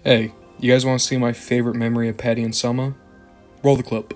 Hey, you guys want to see my favorite memory of Patty and Selma? Roll the clip.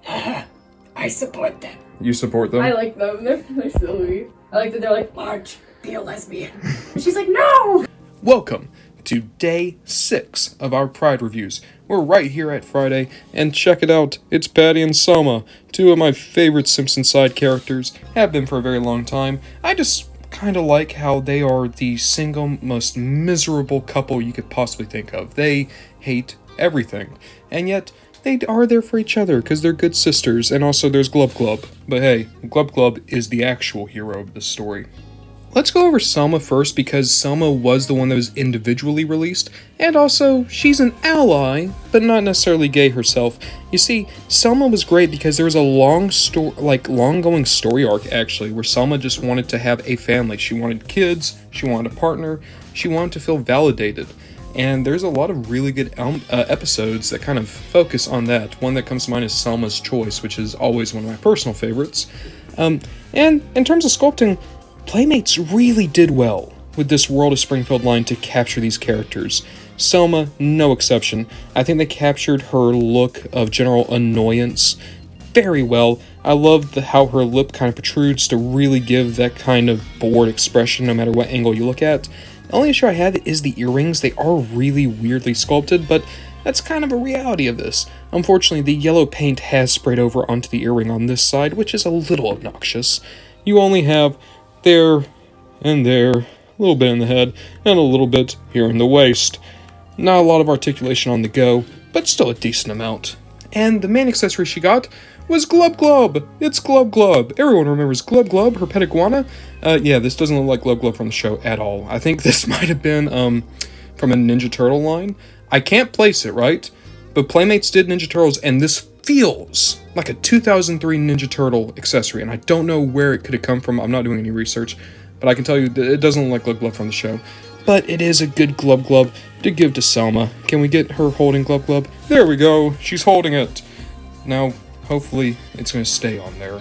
I support them. You support them? I like them. They're silly. I like that they're like, Marge, be a lesbian. And she's like, no! Welcome to day 6 of our Pride reviews. We're right here at Friday, and check it out, it's Patty and Selma, two of my favorite Simpsons side characters, have been for a very long time. I just kind of like how they are the single most miserable couple you could possibly think of. They hate everything, and yet they are there for each other because they're good sisters, and also there's Glub Glub. But hey, Glub Glub is the actual hero of this story. Let's go over Selma first because Selma was the one that was individually released, and also she's an ally, but not necessarily gay herself. You see, Selma was great because there was a long-going story arc actually, where Selma just wanted to have a family. She wanted kids, she wanted a partner, she wanted to feel validated. And there's a lot of really good episodes that kind of focus on that. One that comes to mind is Selma's Choice, which is always one of my personal favorites. And in terms of sculpting, Playmates really did well with this World of Springfield line to capture these characters. Selma, no exception. I think they captured her look of general annoyance very well. I love how her lip kind of protrudes to really give that kind of bored expression no matter what angle you look at. The only issue I have is the earrings. They are really weirdly sculpted, but that's kind of a reality of this. Unfortunately, the yellow paint has sprayed over onto the earring on this side, which is a little obnoxious. You only have there and there, a little bit in the head, and a little bit here in the waist. Not a lot of articulation on the go, but still a decent amount. And the main accessory she got was Glub Glub! It's Glub Glub! Everyone remembers Glub Glub, her pet iguana? Yeah, this doesn't look like Glub Glub from the show at all. I think this might have been, from a Ninja Turtle line. I can't place it, right? But Playmates did Ninja Turtles, and this feels like a 2003 Ninja Turtle accessory, and I don't know where it could have come from. I'm not doing any research, but I can tell you that it doesn't look like Glub Glub from the show. But it is a good Glub Glub to give to Selma. Can we get her holding Glub Glub? There we go. She's holding it. Now, hopefully, it's going to stay on there.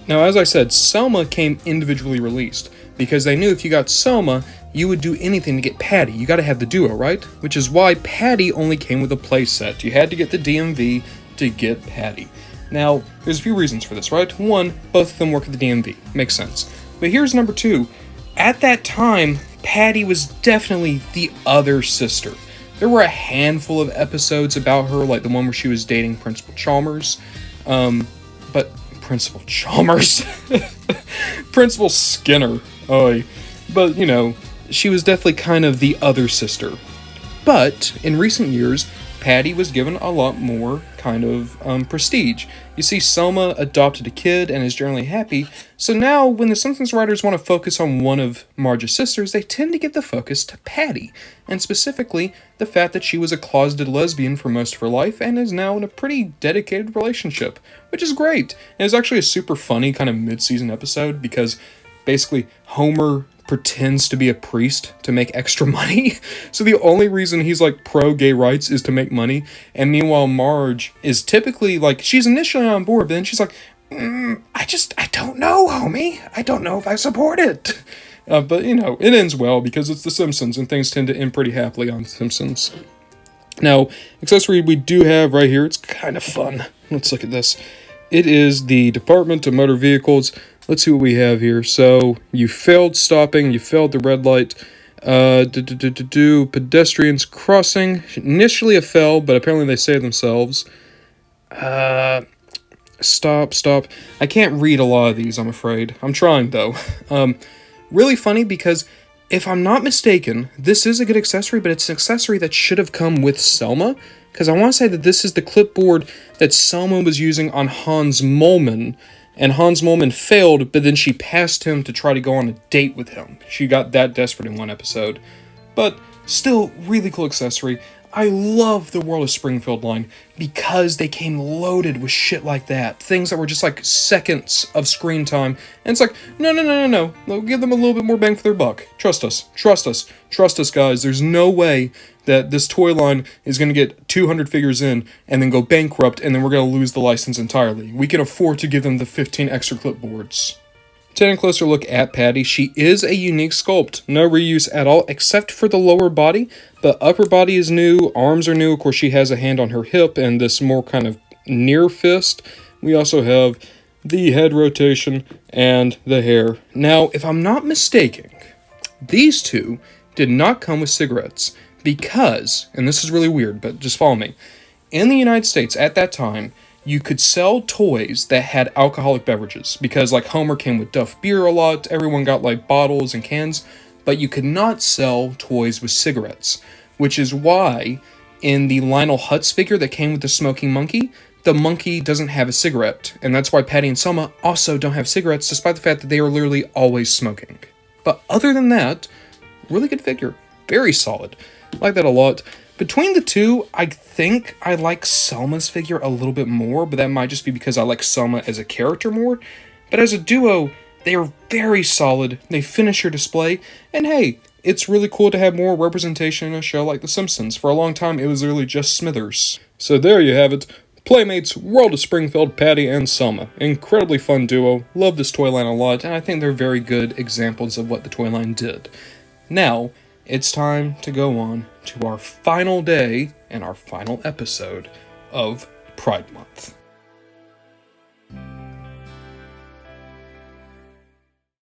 Now, as I said, Selma came individually released, because they knew if you got Selma, you would do anything to get Patty. You gotta have the duo, right? Which is why Patty only came with a playset. You had to get the DMV to get Patty. Now, there's a few reasons for this, right? One, both of them work at the DMV. Makes sense. But here's number 2. At that time, Patty was definitely the other sister. There were a handful of episodes about her, like the one where she was dating Principal Chalmers. But Principal Chalmers? Principal Skinner. Oy. But, you know, she was definitely kind of the other sister. But, in recent years, Patty was given a lot more kind of prestige. You see, Selma adopted a kid and is generally happy, so now when the Simpsons writers want to focus on one of Marge's sisters, they tend to give the focus to Patty, and specifically the fact that she was a closeted lesbian for most of her life and is now in a pretty dedicated relationship, which is great. And it's actually a super funny kind of mid-season episode because basically Homer pretends to be a priest to make extra money. So the only reason he's like pro-gay rights is to make money. And meanwhile, Marge is typically like, she's initially on board, but then she's like, I don't know, homie. I don't know if I support it. But, you know, it ends well because it's The Simpsons and things tend to end pretty happily on Simpsons. Now, accessory we do have right here, it's kind of fun. Let's look at this. It is the Department of Motor Vehicles. Let's see what we have here. So, you failed stopping, you failed the red light. Pedestrians crossing. Initially a fail, but apparently they saved themselves. Stop. I can't read a lot of these, I'm afraid. I'm trying, though. Really funny because, if I'm not mistaken, this is a good accessory, but it's an accessory that should have come with Selma. Because I want to say that this is the clipboard that Selma was using on Hans Moleman. And Hans Moleman failed, but then she passed him to try to go on a date with him. She got that desperate in one episode. But still, really cool accessory. I love the World of Springfield line because they came loaded with shit like that. Things that were just like seconds of screen time. And it's like, no. We'll give them a little bit more bang for their buck. Trust us, guys. There's no way that this toy line is going to get 200 figures in and then go bankrupt and then we're going to lose the license entirely. We can afford to give them the 15 extra clipboards. Taking a closer look at Patty, she is a unique sculpt. No reuse at all, except for the lower body. But upper body is new, arms are new. Of course, she has a hand on her hip and this more kind of near fist. We also have the head rotation and the hair. Now, if I'm not mistaken, these two did not come with cigarettes because, and this is really weird, but just follow me, in the United States at that time, you could sell toys that had alcoholic beverages because like Homer came with Duff beer a lot, everyone got like bottles and cans, but you could not sell toys with cigarettes, which is why in the Lionel Hutz figure that came with the smoking monkey, the monkey doesn't have a cigarette, and that's why Patty and Selma also don't have cigarettes despite the fact that they are literally always smoking. But other than that, really good figure, very solid, like that a lot. Between the two, I think I like Selma's figure a little bit more, but that might just be because I like Selma as a character more. But as a duo, they are very solid, they finish your display, and hey, it's really cool to have more representation in a show like The Simpsons. For a long time, it was literally just Smithers. So there you have it. Playmates, World of Springfield, Patty and Selma. Incredibly fun duo, love this toy line a lot, and I think they're very good examples of what the toy line did. Now, it's time to go on to our final day and our final episode of Pride Month.